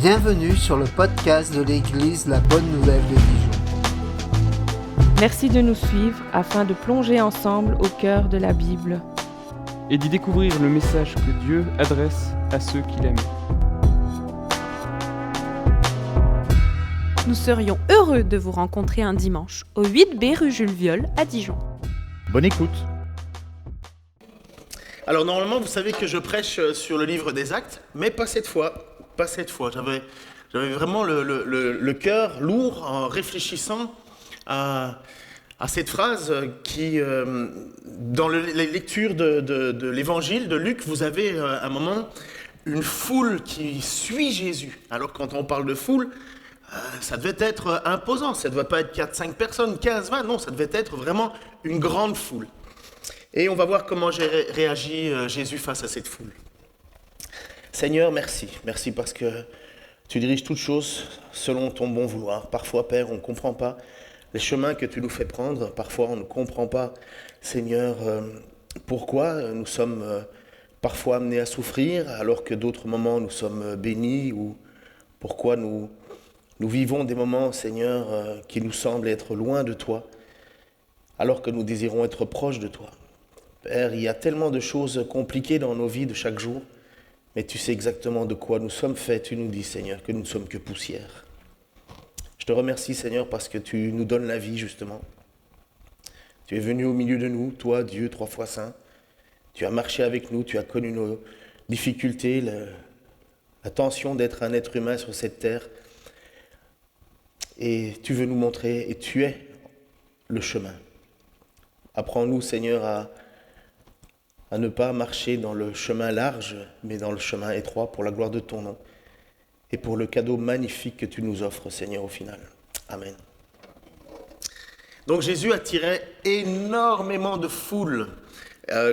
Bienvenue sur le podcast de l'Église La Bonne Nouvelle de Dijon. Merci de nous suivre afin de plonger ensemble au cœur de la Bible et d'y découvrir le message que Dieu adresse à ceux qu'il aime. Nous serions heureux de vous rencontrer un dimanche au 8B rue Jules Viol à Dijon. Bonne écoute. Alors normalement, vous savez que je prêche sur le livre des Actes, mais pas cette fois. Pas cette fois. J'avais vraiment le cœur lourd en réfléchissant à cette phrase qui, dans les lectures de l'évangile de Luc, vous avez à un moment une foule qui suit Jésus. Alors quand on parle de foule, ça devait être imposant. Ça ne devait pas être 4-5 personnes, 15, 20. Non, ça devait être vraiment une grande foule. Et on va voir comment réagit Jésus face à cette foule. Seigneur, merci. Merci parce que tu diriges toutes choses selon ton bon vouloir. Parfois, Père, on ne comprend pas les chemins que tu nous fais prendre. Parfois, on ne comprend pas, Seigneur, pourquoi nous sommes parfois amenés à souffrir, alors que d'autres moments nous sommes bénis, ou pourquoi nous vivons des moments, Seigneur, qui nous semblent être loin de toi, alors que nous désirons être proches de toi. Père, il y a tellement de choses compliquées dans nos vies de chaque jour, mais tu sais exactement de quoi nous sommes faits. Tu nous dis, Seigneur, que nous ne sommes que poussière. Je te remercie, Seigneur, parce que tu nous donnes la vie, justement. Tu es venu au milieu de nous, toi, Dieu, 3 fois saint. Tu as marché avec nous, tu as connu nos difficultés, la tension d'être un être humain sur cette terre. Et tu veux nous montrer, et tu es le chemin. Apprends-nous, Seigneur, à ne pas marcher dans le chemin large, mais dans le chemin étroit pour la gloire de ton nom et pour le cadeau magnifique que tu nous offres, Seigneur, au final. Amen. Donc Jésus attirait énormément de foule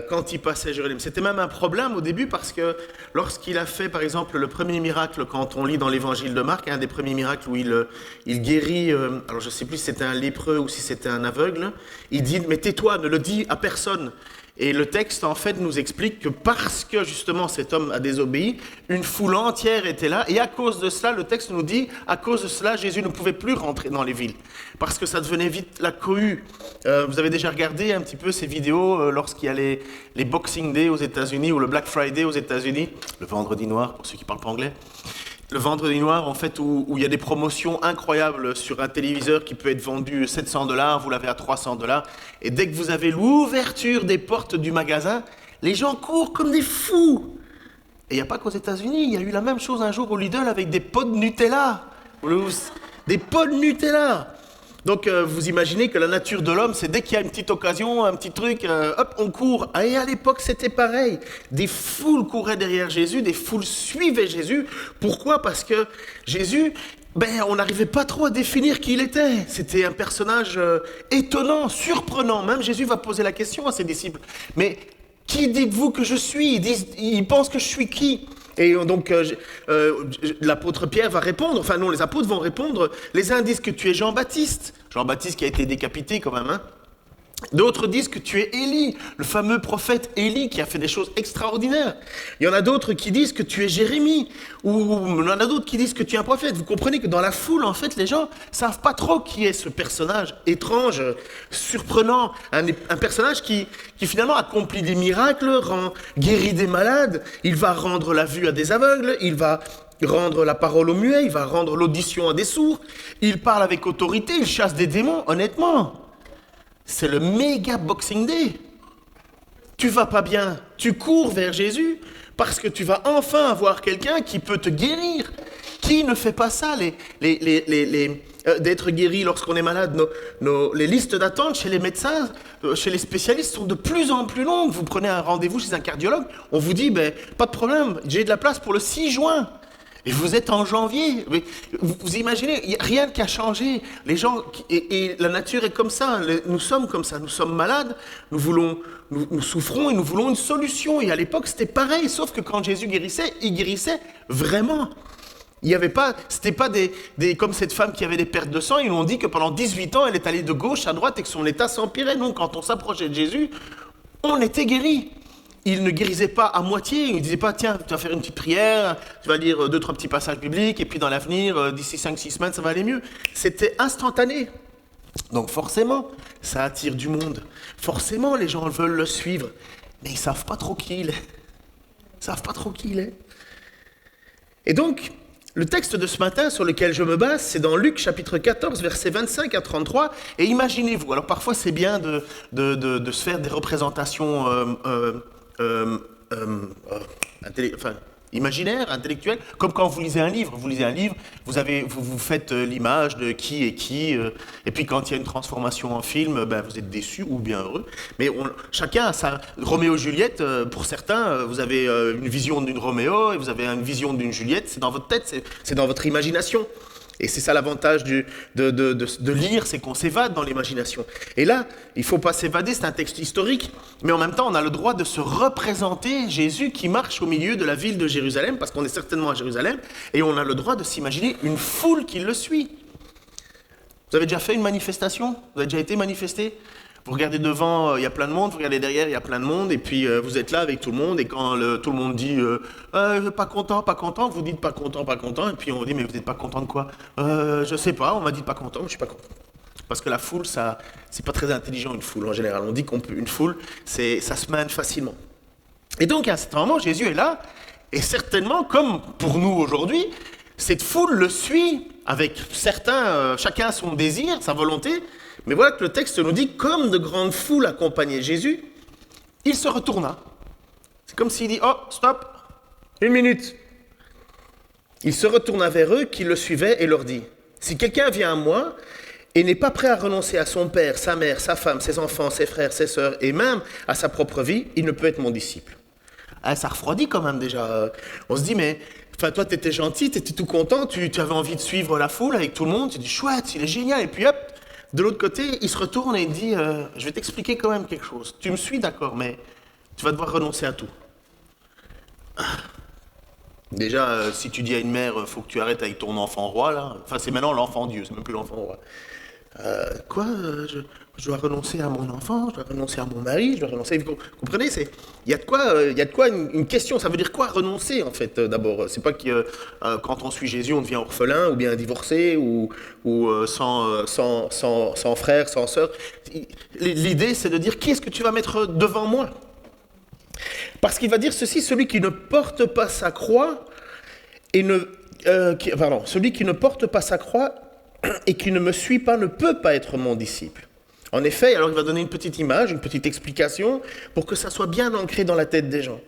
quand il passait à Jérusalem. C'était même un problème au début parce que lorsqu'il a fait, par exemple, le premier miracle, quand on lit dans l'évangile de Marc, un des premiers miracles où il guérit, alors je ne sais plus si c'était un lépreux ou si c'était un aveugle, il dit « mais tais-toi, ne le dis à personne ». Et le texte, en fait, nous explique que parce que, justement, cet homme a désobéi, une foule entière était là. Et à cause de cela, le texte nous dit, à cause de cela, Jésus ne pouvait plus rentrer dans les villes. Parce que ça devenait vite la cohue. Vous avez déjà regardé un petit peu ces vidéos lorsqu'il y a les Boxing Day aux États-Unis ou le Black Friday aux États-Unis, le vendredi noir, pour ceux qui ne parlent pas anglais. Le vendredi noir, en fait, où il y a des promotions incroyables sur un téléviseur qui peut être vendu $700, vous l'avez à $300. Et dès que vous avez l'ouverture des portes du magasin, les gens courent comme des fous. Et il n'y a pas qu'aux États-Unis, il y a eu la même chose un jour au Lidl avec des pots de Nutella. Des pots de Nutella. Donc vous imaginez que la nature de l'homme, c'est dès qu'il y a une petite occasion, un petit truc, hop, on court. Et à l'époque, c'était pareil. Des foules couraient derrière Jésus, des foules suivaient Jésus. Pourquoi ? Parce que Jésus, on n'arrivait pas trop à définir qui il était. C'était un personnage étonnant, surprenant. Même Jésus va poser la question à ses disciples. Mais qui dites-vous que je suis ? Ils pensent que je suis qui ? Et donc, l'apôtre Pierre va répondre, enfin non, les apôtres vont répondre. Les uns disent que tu es Jean-Baptiste. Jean-Baptiste qui a été décapité quand même, hein. D'autres disent que tu es Élie, le fameux prophète Élie qui a fait des choses extraordinaires. Il y en a d'autres qui disent que tu es Jérémie, ou il y en a d'autres qui disent que tu es un prophète. Vous comprenez que dans la foule, en fait, les gens ne savent pas trop qui est ce personnage étrange, surprenant, un personnage qui finalement accomplit des miracles, guérit des malades, il va rendre la vue à des aveugles, il va rendre la parole aux muets, il va rendre l'audition à des sourds, il parle avec autorité, il chasse des démons, honnêtement. C'est le méga Boxing Day. Tu vas pas bien, tu cours vers Jésus parce que tu vas enfin avoir quelqu'un qui peut te guérir. Qui ne fait pas ça, d'être guéri lorsqu'on est malade? Les listes d'attente chez les médecins, chez les spécialistes sont de plus en plus longues. Vous prenez un rendez-vous chez un cardiologue, on vous dit, pas de problème, j'ai de la place pour le 6 juin. Et vous êtes en janvier. Vous imaginez, il n'y a rien qui a changé. Les gens, et la nature est comme ça. Nous sommes comme ça. Nous sommes malades. Nous souffrons et nous voulons une solution. Et à l'époque, c'était pareil. Sauf que quand Jésus guérissait, il guérissait vraiment. Il n'y avait pas, c'était pas comme cette femme qui avait des pertes de sang. Ils lui ont dit que pendant 18 ans, elle est allée de gauche à droite et que son état s'empirait. Non, quand on s'approchait de Jésus, on était guéri. il ne guérissait pas à moitié, il ne disait pas, tiens, tu vas faire une petite prière, tu vas lire 2-3 petits passages bibliques, et puis dans l'avenir, d'ici 5-6 semaines, ça va aller mieux. C'était instantané. Donc forcément, ça attire du monde. Forcément, les gens veulent le suivre, mais ils ne savent pas trop qui il est. Ils ne savent pas trop qui il est. Et donc, le texte de ce matin sur lequel je me base, c'est dans Luc chapitre 14, versets 25 à 33. Et imaginez-vous, alors parfois c'est bien de se faire des représentations imaginaires, intellectuelles, comme quand vous lisez un livre. Vous lisez un livre, vous faites l'image de qui est qui, et puis quand il y a une transformation en film, vous êtes déçu ou bien heureux. Mais chacun a sa... Roméo et Juliette, pour certains, vous avez une vision d'une Roméo et vous avez une vision d'une Juliette, c'est dans votre tête, c'est dans votre imagination. Et c'est ça l'avantage de lire, c'est qu'on s'évade dans l'imagination. Et là, il ne faut pas s'évader, c'est un texte historique, mais en même temps, on a le droit de se représenter Jésus qui marche au milieu de la ville de Jérusalem, parce qu'on est certainement à Jérusalem, et on a le droit de s'imaginer une foule qui le suit. Vous avez déjà fait une manifestation? Vous avez déjà été manifesté? Vous regardez devant, il y a plein de monde, vous regardez derrière, il y a plein de monde, et puis vous êtes là avec tout le monde, et quand tout le monde dit pas content, vous dites pas content, et puis on dit mais vous n'êtes pas content de quoi? Je sais pas, on m'a dit pas content, mais je suis pas content. Parce que la foule, c'est pas très intelligent une foule en général. On dit une foule, ça se mène facilement. Et donc à un certain moment, Jésus est là, et certainement, comme pour nous aujourd'hui, cette foule le suit avec certains, chacun son désir, sa volonté. Mais voilà que le texte nous dit, comme de grandes foules accompagnaient Jésus, il se retourna. C'est comme s'il dit, oh, stop, 1 minute. Il se retourna vers eux qui le suivaient et leur dit, si quelqu'un vient à moi et n'est pas prêt à renoncer à son père, sa mère, sa femme, ses enfants, ses frères, ses sœurs et même à sa propre vie, il ne peut être mon disciple. Ah, ça refroidit quand même déjà. On se dit, mais toi, tu étais gentil, tu étais tout content, tu avais envie de suivre la foule avec tout le monde, tu dis, chouette, il est génial, et puis hop, de l'autre côté, il se retourne et il dit, je vais t'expliquer quand même quelque chose. Tu me suis, d'accord, mais tu vas devoir renoncer à tout. Déjà, si tu dis à une mère, faut que tu arrêtes avec ton enfant roi, là. Enfin, c'est maintenant l'enfant Dieu, c'est même plus l'enfant roi. Je dois renoncer à mon enfant, je dois renoncer à mon mari, je dois renoncer... Vous comprenez, il y a de quoi une question, ça veut dire quoi renoncer en fait d'abord? C'est pas que quand on suit Jésus on devient orphelin ou bien divorcé ou sans frère, sans sœur. L'idée c'est de dire qui est-ce que tu vas mettre devant moi? Parce qu'il va dire ceci, celui qui ne porte pas sa croix celui qui ne porte pas sa croix et qui ne me suit pas ne peut pas être mon disciple. En effet, alors il va donner une petite image, une petite explication, pour que ça soit bien ancré dans la tête des gens.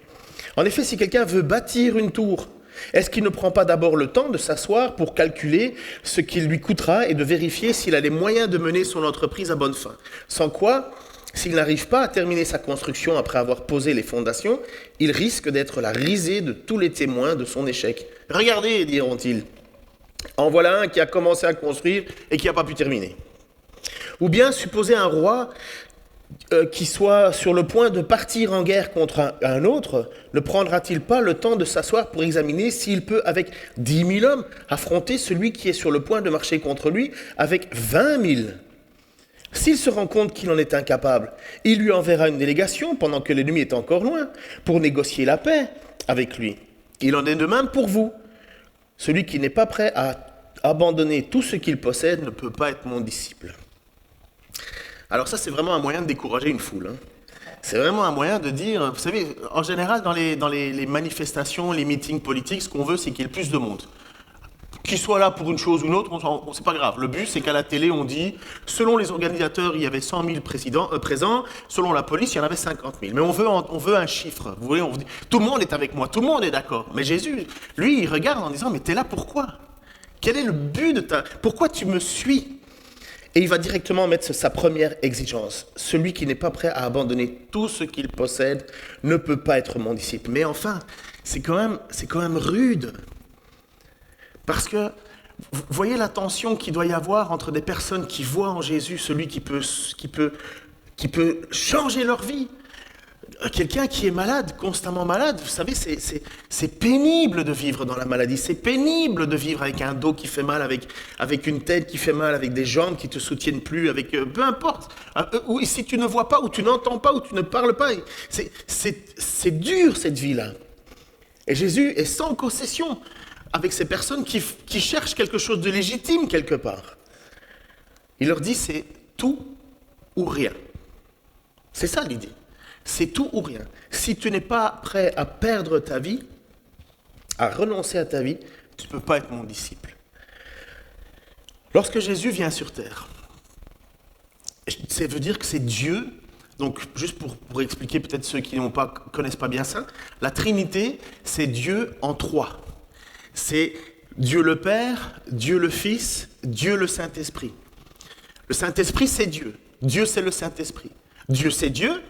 En effet, si quelqu'un veut bâtir une tour, est-ce qu'il ne prend pas d'abord le temps de s'asseoir pour calculer ce qu'il lui coûtera et de vérifier s'il a les moyens de mener son entreprise à bonne fin? Sans quoi, s'il n'arrive pas à terminer sa construction après avoir posé les fondations, il risque d'être la risée de tous les témoins de son échec. « Regardez, diront-ils, en voilà un qui a commencé à construire et qui n'a pas pu terminer. » Ou bien supposer un roi qui soit sur le point de partir en guerre contre un autre, ne prendra-t-il pas le temps de s'asseoir pour examiner s'il peut, avec 10 000 hommes, affronter celui qui est sur le point de marcher contre lui avec 20 000? S'il se rend compte qu'il en est incapable, il lui enverra une délégation pendant que l'ennemi est encore loin pour négocier la paix avec lui. Il en est de même pour vous. Celui qui n'est pas prêt à abandonner tout ce qu'il possède ne peut pas être mon disciple. Alors ça, c'est vraiment un moyen de décourager une foule. C'est vraiment un moyen de dire, vous savez, en général, dans les manifestations, les meetings politiques, ce qu'on veut, c'est qu'il y ait le plus de monde. Qu'il soit là pour une chose ou une autre, c'est pas grave. Le but, c'est qu'à la télé, on dit, selon les organisateurs, il y avait 100 000 présents, selon la police, il y en avait 50 000. Mais on veut un chiffre. Vous voyez, on dit, tout le monde est avec moi, tout le monde est d'accord. Mais Jésus, lui, il regarde en disant, mais t'es là pourquoi? Quel est le but de pourquoi tu me suis? Et il va directement mettre sa première exigence. Celui qui n'est pas prêt à abandonner tout ce qu'il possède ne peut pas être mon disciple. Mais enfin, c'est quand même rude. Parce que, vous voyez la tension qu'il doit y avoir entre des personnes qui voient en Jésus celui qui peut changer leur vie. quelqu'un qui est malade, constamment malade, vous savez, c'est pénible de vivre dans la maladie, c'est pénible de vivre avec un dos qui fait mal, avec une tête qui fait mal, avec des jambes qui ne te soutiennent plus, avec peu importe, ou si tu ne vois pas, ou tu n'entends pas, ou tu ne parles pas, c'est dur cette vie-là. Et Jésus est sans concession avec ces personnes qui cherchent quelque chose de légitime quelque part. Il leur dit, c'est tout ou rien. C'est ça l'idée. C'est tout ou rien. Si tu n'es pas prêt à perdre ta vie, à renoncer à ta vie, tu ne peux pas être mon disciple. Lorsque Jésus vient sur terre, ça veut dire que c'est Dieu. Donc, juste pour expliquer peut-être ceux qui ne connaissent pas bien ça, la Trinité, c'est Dieu en trois. C'est Dieu le Père, Dieu le Fils, Dieu le Saint-Esprit. Le Saint-Esprit, c'est Dieu. Dieu, c'est le Saint-Esprit. Dieu, c'est Dieu.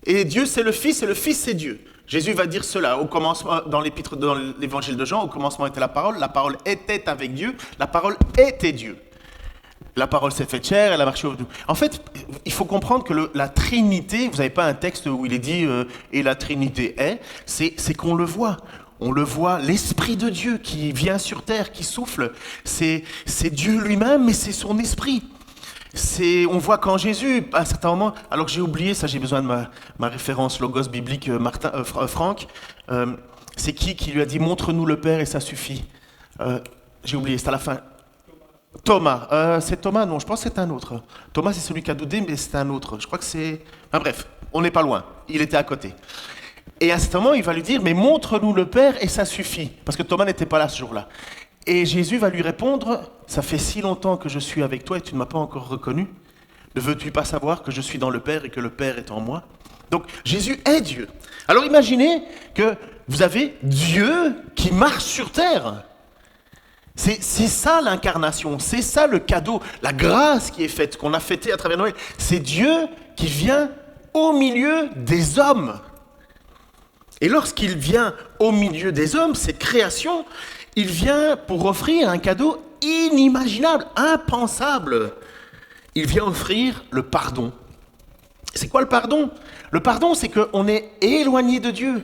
Et Dieu, c'est le Fils, et le Fils, c'est Dieu. Jésus va dire cela au commencement, dans l'évangile de Jean, au commencement était la parole était avec Dieu, la parole était Dieu. La parole s'est faite chair, elle a marché au nous. En fait, il faut comprendre que la Trinité, vous n'avez pas un texte où il est dit et la Trinité est, c'est qu'on le voit. On le voit, l'Esprit de Dieu qui vient sur terre, qui souffle. C'est Dieu lui-même, mais c'est son esprit. On voit quand Jésus, à un certain moment, alors que j'ai oublié, ça j'ai besoin de ma référence logos biblique, Franck, c'est qui lui a dit « Montre-nous le Père et ça suffit ». J'ai oublié, c'est à la fin. Thomas, c'est Thomas? Non, je pense que c'est un autre. Thomas, c'est celui qui a douté, mais c'est un autre. Je crois que c'est... Enfin bref, on n'est pas loin. Il était à côté. Et à ce moment, il va lui dire, mais montre-nous le Père et ça suffit. Parce que Thomas n'était pas là ce jour-là. Et Jésus va lui répondre, ça fait si longtemps que je suis avec toi et tu ne m'as pas encore reconnu. Ne veux-tu pas savoir que je suis dans le Père et que le Père est en moi? Donc Jésus est Dieu. Alors imaginez que vous avez Dieu qui marche sur terre. C'est ça l'incarnation, c'est ça le cadeau, la grâce qui est faite, qu'on a fêté à travers Noël. C'est Dieu qui vient au milieu des hommes. Et lorsqu'il vient au milieu des hommes, cette création, il vient pour offrir un cadeau inimaginable, impensable. Il vient offrir le pardon. C'est quoi le pardon? Le pardon, c'est qu'on est éloigné de Dieu.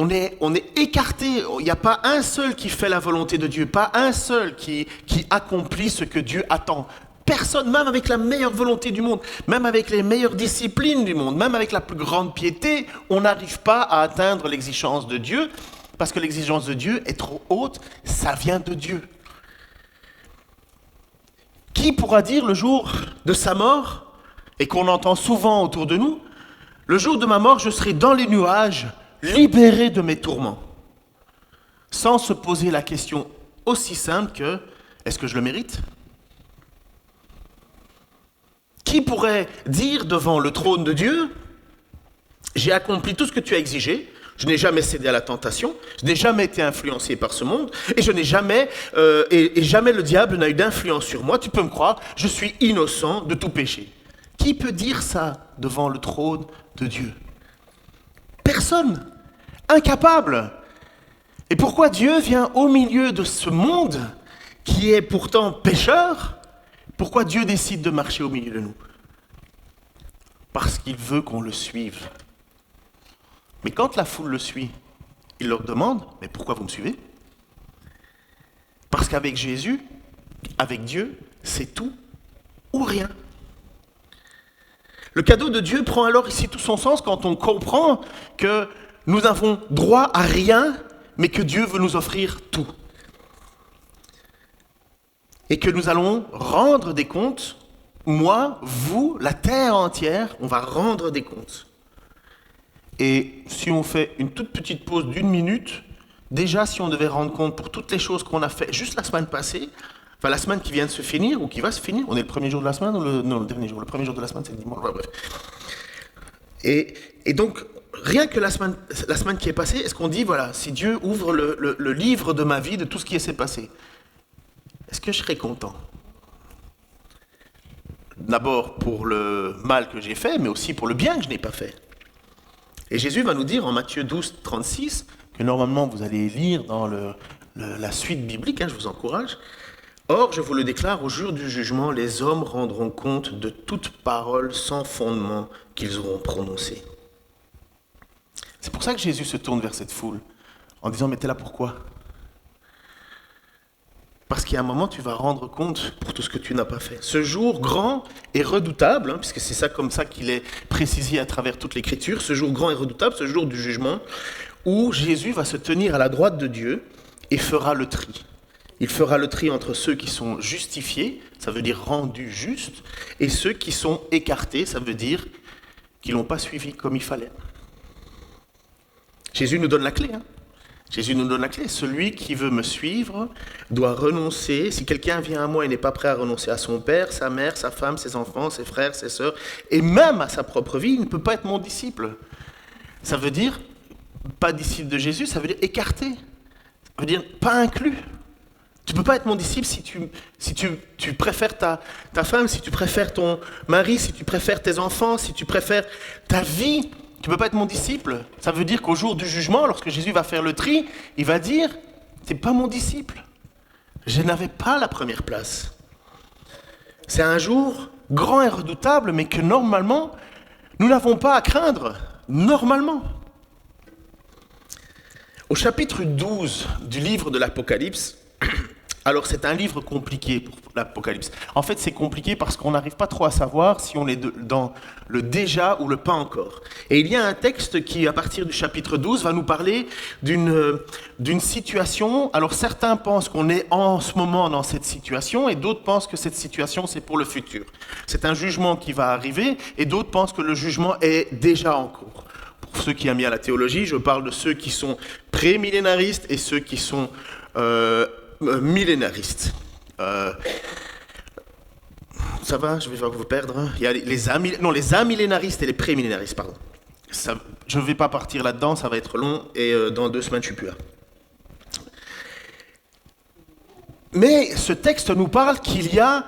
On est écarté, il n'y a pas un seul qui fait la volonté de Dieu, pas un seul qui accomplit ce que Dieu attend. Personne, même avec la meilleure volonté du monde, même avec les meilleures disciplines du monde, même avec la plus grande piété, on n'arrive pas à atteindre l'exigence de Dieu, parce que l'exigence de Dieu est trop haute, ça vient de Dieu. Qui pourra dire le jour de sa mort, et qu'on entend souvent autour de nous, le jour de ma mort, je serai dans les nuages, libéré de mes tourments, sans se poser la question aussi simple que « est-ce que je le mérite ?» Qui pourrait dire devant le trône de Dieu « j'ai accompli tout ce que tu as exigé, je n'ai jamais cédé à la tentation, je n'ai jamais été influencé par ce monde, et je n'ai jamais, jamais le diable n'a eu d'influence sur moi, tu peux me croire, je suis innocent de tout péché. » Qui peut dire ça devant le trône de Dieu? Personne, incapable. Et pourquoi Dieu vient au milieu de ce monde qui est pourtant pécheur? Pourquoi Dieu décide de marcher au milieu de nous? Parce qu'il veut qu'on le suive. Mais quand la foule le suit, il leur demande, mais pourquoi vous me suivez? Parce qu'avec Jésus, avec Dieu, c'est tout ou rien. Le cadeau de Dieu prend alors ici tout son sens quand on comprend que nous avons droit à rien, mais que Dieu veut nous offrir tout. Et que nous allons rendre des comptes, moi, vous, la terre entière, on va rendre des comptes. Et si on fait une toute petite pause d'1 minute, déjà si on devait rendre compte pour toutes les choses qu'on a fait juste la semaine passée, enfin, la semaine qui vient de se finir, ou qui va se finir, on est le premier jour de la semaine, ou le dernier jour, le premier jour de la semaine, c'est le dimanche, bref. Et donc, rien que la semaine qui est passée, est-ce qu'on dit, voilà, si Dieu ouvre le livre de ma vie, de tout ce qui s'est passé, est-ce que je serais content? D'abord pour le mal que j'ai fait, mais aussi pour le bien que je n'ai pas fait. Et Jésus va nous dire en Matthieu 12, 36, que normalement vous allez lire dans la suite biblique, je vous encourage. Or, je vous le déclare, au jour du jugement, les hommes rendront compte de toute parole sans fondement qu'ils auront prononcée. C'est pour ça que Jésus se tourne vers cette foule en disant « Mais t'es là pourquoi ?» Parce qu'il y a un moment, tu vas rendre compte pour tout ce que tu n'as pas fait. Ce jour grand et redoutable, puisque c'est ça comme ça qu'il est précisé à travers toute l'Écriture, ce jour grand et redoutable, ce jour du jugement, où Jésus va se tenir à la droite de Dieu et fera le tri. Il fera le tri entre ceux qui sont justifiés, ça veut dire rendus justes, et ceux qui sont écartés, ça veut dire qu'ils n'ont pas suivi comme il fallait. Jésus nous donne la clé. Jésus nous donne la clé. Celui qui veut me suivre doit renoncer. Si quelqu'un vient à moi et n'est pas prêt à renoncer à son père, sa mère, sa femme, ses enfants, ses frères, ses sœurs, et même à sa propre vie, il ne peut pas être mon disciple. Ça veut dire, pas disciple de Jésus, ça veut dire écarté. Ça veut dire pas inclus. Tu ne peux pas être mon disciple si tu préfères ta femme, si tu préfères ton mari, si tu préfères tes enfants, si tu préfères ta vie. Tu ne peux pas être mon disciple. Ça veut dire qu'au jour du jugement, lorsque Jésus va faire le tri, il va dire « Tu n'es pas mon disciple. Je n'avais pas la première place. » C'est un jour grand et redoutable, mais que normalement, nous n'avons pas à craindre. Normalement. Au chapitre 12 du livre de l'Apocalypse, alors c'est un livre compliqué pour l'Apocalypse. En fait, c'est compliqué parce qu'on n'arrive pas trop à savoir si on est dans le déjà ou le pas encore. Et il y a un texte qui, à partir du chapitre 12, va nous parler d'une situation. Alors certains pensent qu'on est en ce moment dans cette situation et d'autres pensent que cette situation, c'est pour le futur. C'est un jugement qui va arriver et d'autres pensent que le jugement est déjà en cours. Pour ceux qui aiment bien la théologie, je parle de ceux qui sont pré-millénaristes et ceux qui sont millénaristes. Ça va, je vais pas vous perdre. Il y a les amillénaristes et les pré-millénaristes, pardon. Je ne vais pas partir là-dedans, ça va être long et dans 2 semaines, je ne suis plus là. Mais ce texte nous parle qu'il y a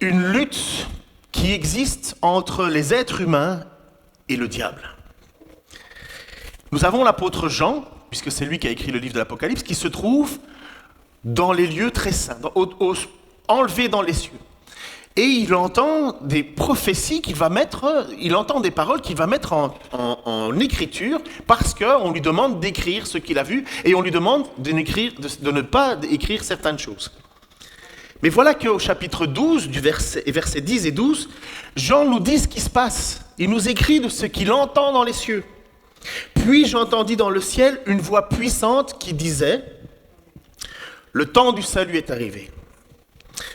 une lutte qui existe entre les êtres humains et le diable. Nous avons l'apôtre Jean, puisque c'est lui qui a écrit le livre de l'Apocalypse, qui se trouve dans les lieux très saints, enlevé dans les cieux. Et il entend des prophéties il entend des paroles qu'il va mettre en écriture parce qu'on lui demande d'écrire ce qu'il a vu et on lui demande de ne pas écrire certaines choses. Mais voilà qu'au chapitre 12, versets 10 et 12, Jean nous dit ce qui se passe. Il nous écrit de ce qu'il entend dans les cieux. Puis j'entendis dans le ciel une voix puissante qui disait « Le temps du salut est arrivé.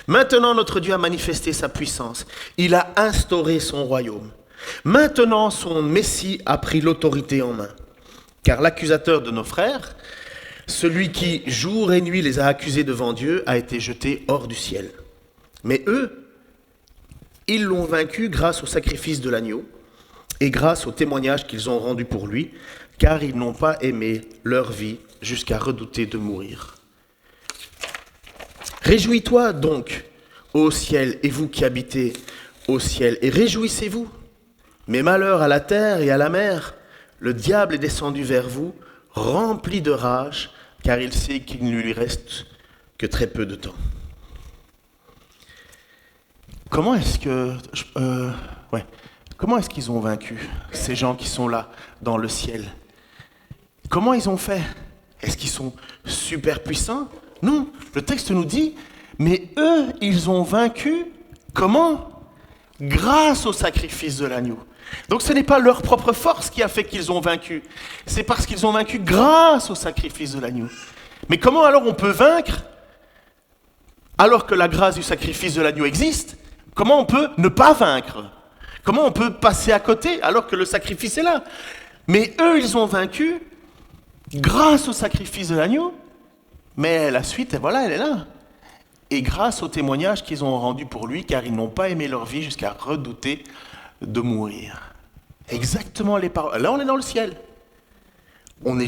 Maintenant notre Dieu a manifesté sa puissance. Il a instauré son royaume. Maintenant son Messie a pris l'autorité en main. Car l'accusateur de nos frères, celui qui jour et nuit les a accusés devant Dieu, a été jeté hors du ciel. Mais eux, ils l'ont vaincu grâce au sacrifice de l'agneau et grâce au témoignage qu'ils ont rendu pour lui, car ils n'ont pas aimé leur vie jusqu'à redouter de mourir. Réjouis-toi donc, ô ciel, et vous qui habitez au ciel, et réjouissez-vous. Mais malheur à la terre et à la mer, le diable est descendu vers vous, rempli de rage, car il sait qu'il ne lui reste que très peu de temps. Comment est-ce qu'ils ont vaincu ces gens qui sont là dans le ciel? Comment ils ont fait? Est-ce qu'ils sont super puissants? Non, le texte nous dit, mais eux, ils ont vaincu, comment? Grâce au sacrifice de l'agneau. Donc ce n'est pas leur propre force qui a fait qu'ils ont vaincu, c'est parce qu'ils ont vaincu grâce au sacrifice de l'agneau. Mais comment alors on peut vaincre alors que la grâce du sacrifice de l'agneau existe? Comment on peut ne pas vaincre? Comment on peut passer à côté alors que le sacrifice est là? Mais eux, ils ont vaincu grâce au sacrifice de l'agneau. Mais la suite, voilà, elle est là. Et grâce au témoignage qu'ils ont rendu pour lui, car ils n'ont pas aimé leur vie jusqu'à redouter de mourir. Exactement les paroles. Là, on est dans le ciel. On a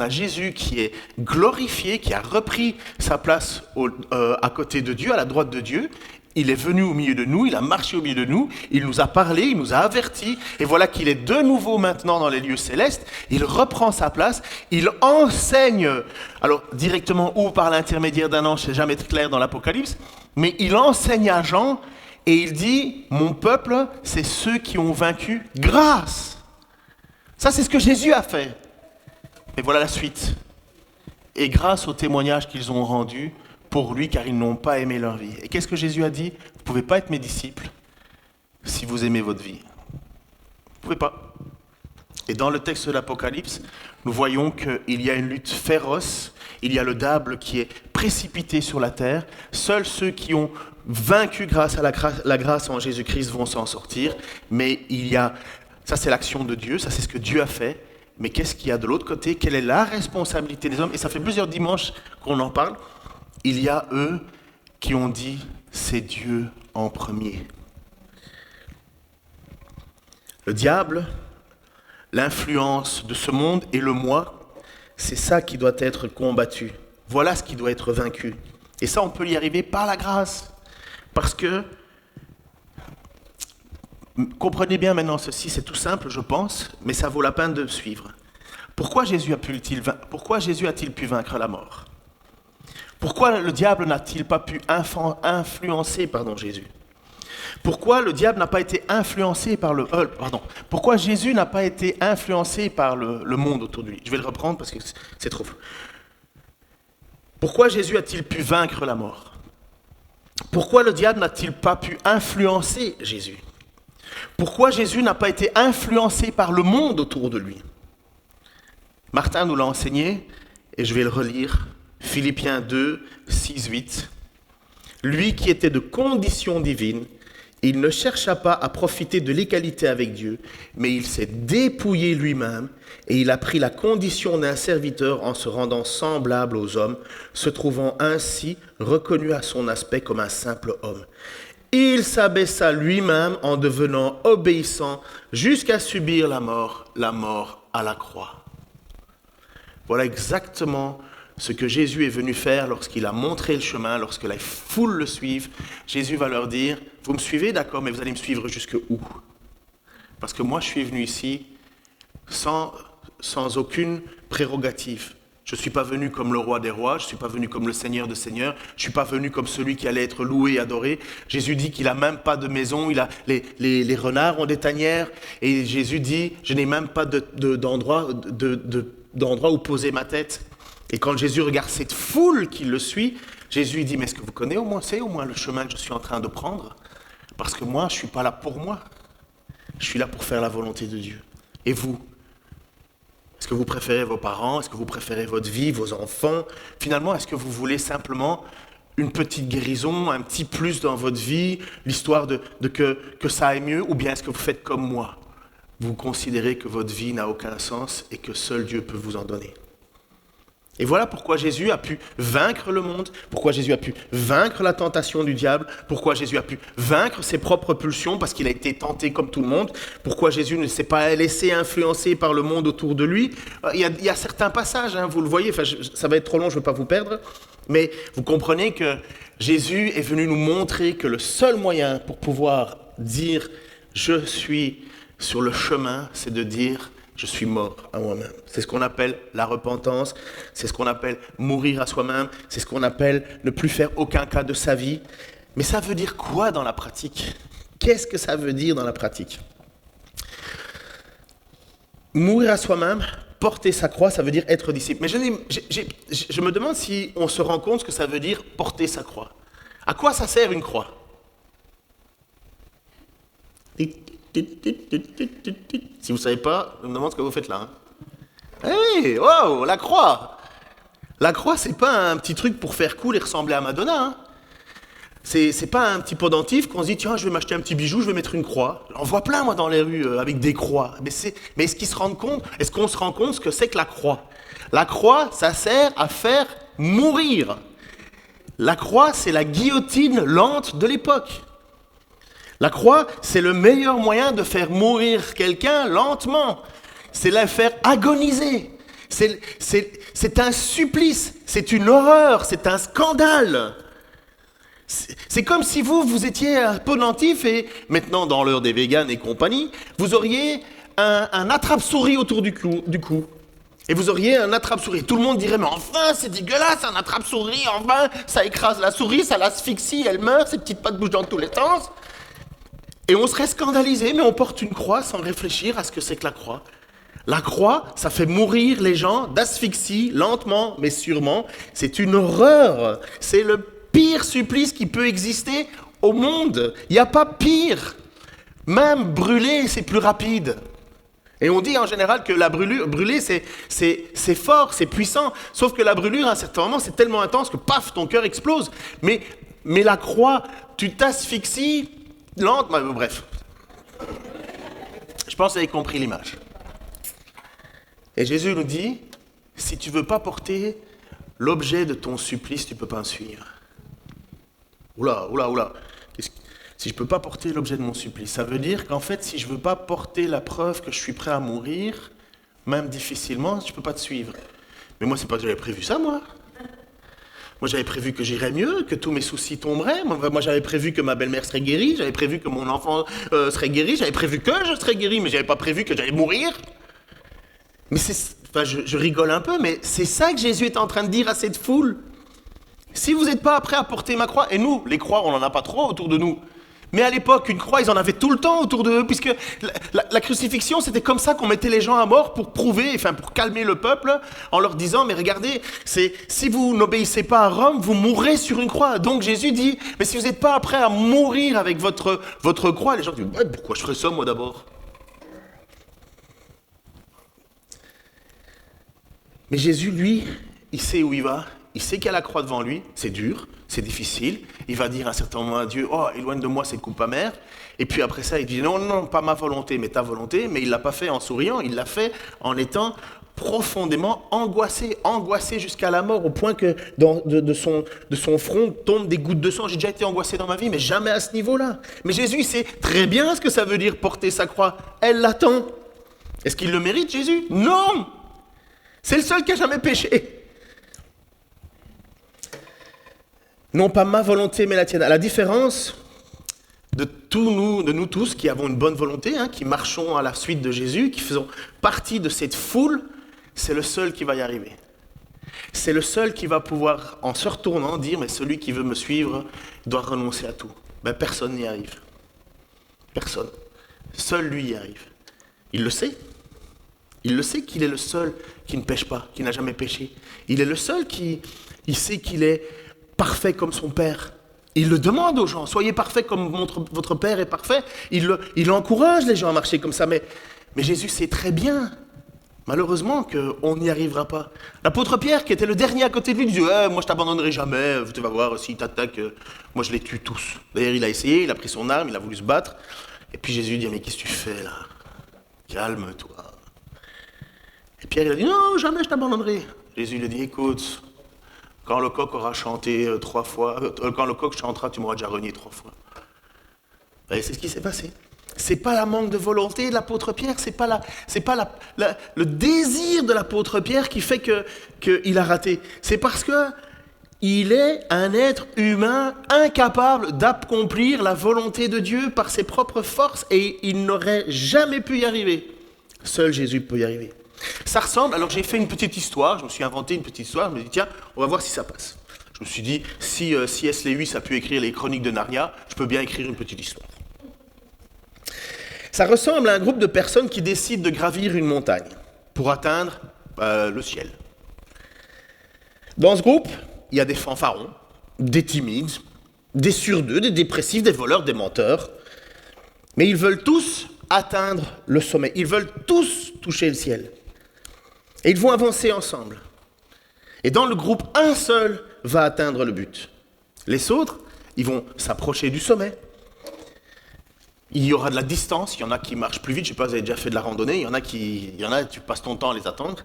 Jésus qui est glorifié, qui a repris sa place à côté de Dieu, à la droite de Dieu. Il est venu au milieu de nous, il a marché au milieu de nous, il nous a parlé, il nous a avertis, et voilà qu'il est de nouveau maintenant dans les lieux célestes, il reprend sa place, il enseigne, alors directement ou par l'intermédiaire d'un ange, c'est jamais clair dans l'Apocalypse, mais il enseigne à Jean, et il dit, mon peuple, c'est ceux qui ont vaincu grâce Ça, c'est ce que Jésus a fait. Mais voilà la suite. Et grâce au témoignage qu'ils ont rendu pour lui, car ils n'ont pas aimé leur vie. Et qu'est-ce que Jésus a dit? Vous ne pouvez pas être mes disciples si vous aimez votre vie. Vous ne pouvez pas. Et dans le texte de l'Apocalypse, nous voyons qu'il y a une lutte féroce. Il y a le diable qui est précipité sur la terre. Seuls ceux qui ont vaincu grâce à la grâce en Jésus-Christ vont s'en sortir. Mais ça c'est l'action de Dieu, ça c'est ce que Dieu a fait. Mais qu'est-ce qu'il y a de l'autre côté? Quelle est la responsabilité des hommes? Et ça fait plusieurs dimanches qu'on en parle. Il y a eux qui ont dit, c'est Dieu en premier. Le diable, l'influence de ce monde et le moi, c'est ça qui doit être combattu. Voilà ce qui doit être vaincu. Et ça, on peut y arriver par la grâce. Parce que, comprenez bien maintenant ceci, c'est tout simple, je pense, mais ça vaut la peine de suivre. Pourquoi Jésus a-t-il pu vaincre la mort? Pourquoi le diable n'a-t-il pas pu influencer Jésus? Pourquoi le diable n'a pas été influencé par pourquoi Jésus n'a pas été influencé par le monde autour de lui? Je vais le reprendre parce que c'est trop flou. Pourquoi Jésus a-t-il pu vaincre la mort? Pourquoi le diable n'a-t-il pas pu influencer Jésus? Pourquoi Jésus n'a pas été influencé par le monde autour de lui? Martin nous l'a enseigné et je vais le relire. Philippiens 2, 6, 8. Lui qui était de condition divine, il ne chercha pas à profiter de l'égalité avec Dieu, mais il s'est dépouillé lui-même et il a pris la condition d'un serviteur en se rendant semblable aux hommes, se trouvant ainsi reconnu à son aspect comme un simple homme. Il s'abaissa lui-même en devenant obéissant jusqu'à subir la mort à la croix. Voilà exactement ce que Jésus est venu faire lorsqu'il a montré le chemin, lorsque la foule le suive. Jésus va leur dire, vous me suivez, d'accord, mais vous allez me suivre jusque où? Parce que moi, je suis venu ici sans aucune prérogative. Je ne suis pas venu comme le roi des rois, je ne suis pas venu comme le seigneur des seigneurs, je ne suis pas venu comme celui qui allait être loué et adoré. Jésus dit qu'il n'a même pas de maison, les renards ont des tanières, et Jésus dit, je n'ai même pas d'endroit où poser ma tête. Et quand Jésus regarde cette foule qui le suit, Jésus dit, mais est-ce que vous connaissez au moins le chemin que je suis en train de prendre? Parce que moi, je ne suis pas là pour moi. Je suis là pour faire la volonté de Dieu. Et vous? Est-ce que vous préférez vos parents? Est-ce que vous préférez votre vie, vos enfants? Finalement, est-ce que vous voulez simplement une petite guérison, un petit plus dans votre vie, l'histoire que ça aille mieux? Ou bien est-ce que vous faites comme moi? Vous considérez que votre vie n'a aucun sens et que seul Dieu peut vous en donner. Et voilà pourquoi Jésus a pu vaincre le monde, pourquoi Jésus a pu vaincre la tentation du diable, pourquoi Jésus a pu vaincre ses propres pulsions parce qu'il a été tenté comme tout le monde, pourquoi Jésus ne s'est pas laissé influencer par le monde autour de lui. Il y a certains passages, vous le voyez, ça va être trop long, je ne veux pas vous perdre, mais vous comprenez que Jésus est venu nous montrer que le seul moyen pour pouvoir dire « je suis sur le chemin », c'est de dire « je suis mort à moi-même ». C'est ce qu'on appelle la repentance, c'est ce qu'on appelle mourir à soi-même, c'est ce qu'on appelle ne plus faire aucun cas de sa vie. Mais ça veut dire quoi dans la pratique? Qu'est-ce que ça veut dire dans la pratique? Mourir à soi-même, porter sa croix, ça veut dire être disciple. Mais je me demande si on se rend compte ce que ça veut dire porter sa croix. À quoi ça sert une croix? Si vous ne savez pas, je me demande ce que vous faites là. Hey, wow, la croix! La croix, c'est pas un petit truc pour faire cool et ressembler à Madonna. C'est pas un petit pendentif qu'on se dit, tiens, je vais m'acheter un petit bijou, je vais mettre une croix. On voit plein, moi, dans les rues, avec des croix. Mais est-ce qu'on se rend compte ce que c'est que la croix? La croix, ça sert à faire mourir. La croix, c'est la guillotine lente de l'époque. La croix, c'est le meilleur moyen de faire mourir quelqu'un lentement. C'est la faire agoniser. C'est un supplice, c'est une horreur, c'est un scandale. C'est comme si vous étiez un pendentif et maintenant, dans l'heure des véganes et compagnie, vous auriez un attrape-souris autour du cou. Et vous auriez un attrape-souris. Tout le monde dirait, mais enfin, c'est dégueulasse, un attrape-souris, enfin, ça écrase la souris, ça l'asphyxie, elle meurt, ses petites pattes bougent dans tous les sens. Et on serait scandalisé, mais on porte une croix sans réfléchir à ce que c'est que la croix. La croix, ça fait mourir les gens d'asphyxie, lentement mais sûrement. C'est une horreur. C'est le pire supplice qui peut exister au monde. Il n'y a pas pire. Même brûler, c'est plus rapide. Et on dit en général que la brûler, c'est fort, c'est puissant. Sauf que la brûlure, à un certain moment, c'est tellement intense que paf, ton cœur explose. Mais la croix, tu t'asphyxies lentement. Bref. Je pense que vous avez compris l'image. Et Jésus nous dit, si tu ne veux pas porter l'objet de ton supplice, tu ne peux pas me suivre. Oula. Si je ne peux pas porter l'objet de mon supplice, ça veut dire qu'en fait, si je ne veux pas porter la preuve que je suis prêt à mourir, même difficilement, je ne peux pas te suivre. Mais moi, c'est pas que j'avais prévu ça, moi. Moi, j'avais prévu que j'irais mieux, que tous mes soucis tomberaient. Moi, j'avais prévu que ma belle-mère serait guérie, j'avais prévu que mon enfant serait guéri, j'avais prévu que je serais guéri, mais je n'avais pas prévu que j'allais mourir. Mais je rigole un peu, mais c'est ça que Jésus est en train de dire à cette foule. Si vous n'êtes pas prêts à porter ma croix, et nous, les croix, on n'en a pas trop autour de nous. Mais à l'époque, une croix, ils en avaient tout le temps autour d'eux, puisque la crucifixion, c'était comme ça qu'on mettait les gens à mort pour prouver, pour calmer le peuple, en leur disant, mais regardez, si vous n'obéissez pas à Rome, vous mourrez sur une croix. Donc Jésus dit, mais si vous n'êtes pas prêts à mourir avec votre croix, les gens disent, ouais, pourquoi je ferais ça moi d'abord ? Mais Jésus, lui, il sait où il va. Il sait qu'il y a la croix devant lui, c'est dur, c'est difficile. Il va dire à un certain moment à Dieu, oh, éloigne de moi cette coupe amère. Et puis après ça, il dit, non, pas ma volonté, mais ta volonté. Mais il ne l'a pas fait en souriant, il l'a fait en étant profondément angoissé jusqu'à la mort, au point que de son front tombent des gouttes de sang. J'ai déjà été angoissé dans ma vie, mais jamais à ce niveau-là. Mais Jésus sait très bien ce que ça veut dire porter sa croix. Elle l'attend. Est-ce qu'il le mérite, Jésus ? Non ! C'est le seul qui n'a jamais péché. Non pas ma volonté, mais la tienne. À la différence de nous tous qui avons une bonne volonté, qui marchons à la suite de Jésus, qui faisons partie de cette foule, c'est le seul qui va y arriver. C'est le seul qui va pouvoir, en se retournant, dire, mais celui qui veut me suivre doit renoncer à tout. Ben, personne n'y arrive. Personne. Seul lui y arrive. Il le sait. Il le sait qu'il est le seul qui ne pêche pas, qui n'a jamais péché. Il est le seul il sait qu'il est parfait comme son Père. Il le demande aux gens, soyez parfaits comme votre Père est parfait. Il encourage les gens à marcher comme ça, mais Jésus sait très bien, malheureusement, qu'on n'y arrivera pas. L'apôtre Pierre, qui était le dernier à côté de lui, dit moi je t'abandonnerai jamais, tu vas voir, s'il t'attaque, moi je les tue tous. D'ailleurs, il a essayé, il a pris son arme, il a voulu se battre, et puis Jésus dit, mais qu'est-ce que tu fais là ? Calme-toi. Et Pierre, il a dit, non, jamais je t'abandonnerai. Jésus lui a dit, écoute, quand le coq aura chanté 3 fois, quand le coq chantera, tu m'auras déjà renié 3 fois. Et c'est ce qui s'est passé. C'est pas la manque de volonté de l'apôtre Pierre, c'est pas le désir de l'apôtre Pierre qui fait qu'il a raté. C'est parce que il est un être humain incapable d'accomplir la volonté de Dieu par ses propres forces et il n'aurait jamais pu y arriver. Seul Jésus peut y arriver. Ça ressemble, alors j'ai fait une petite histoire, je me suis inventé une petite histoire, je me suis dit tiens, on va voir si ça passe. Je me suis dit, si C.S. Lewis a pu écrire les Chroniques de Narnia, je peux bien écrire une petite histoire. Ça ressemble à un groupe de personnes qui décident de gravir une montagne pour atteindre le ciel. Dans ce groupe, il y a des fanfarons, des timides, des surdeux, des dépressifs, des voleurs, des menteurs, mais ils veulent tous atteindre le sommet, ils veulent tous toucher le ciel. Et ils vont avancer ensemble. Et dans le groupe, un seul va atteindre le but. Les autres, ils vont s'approcher du sommet. Il y aura de la distance, il y en a qui marchent plus vite, je ne sais pas, vous avez déjà fait de la randonnée, il y en a, tu passes ton temps à les attendre.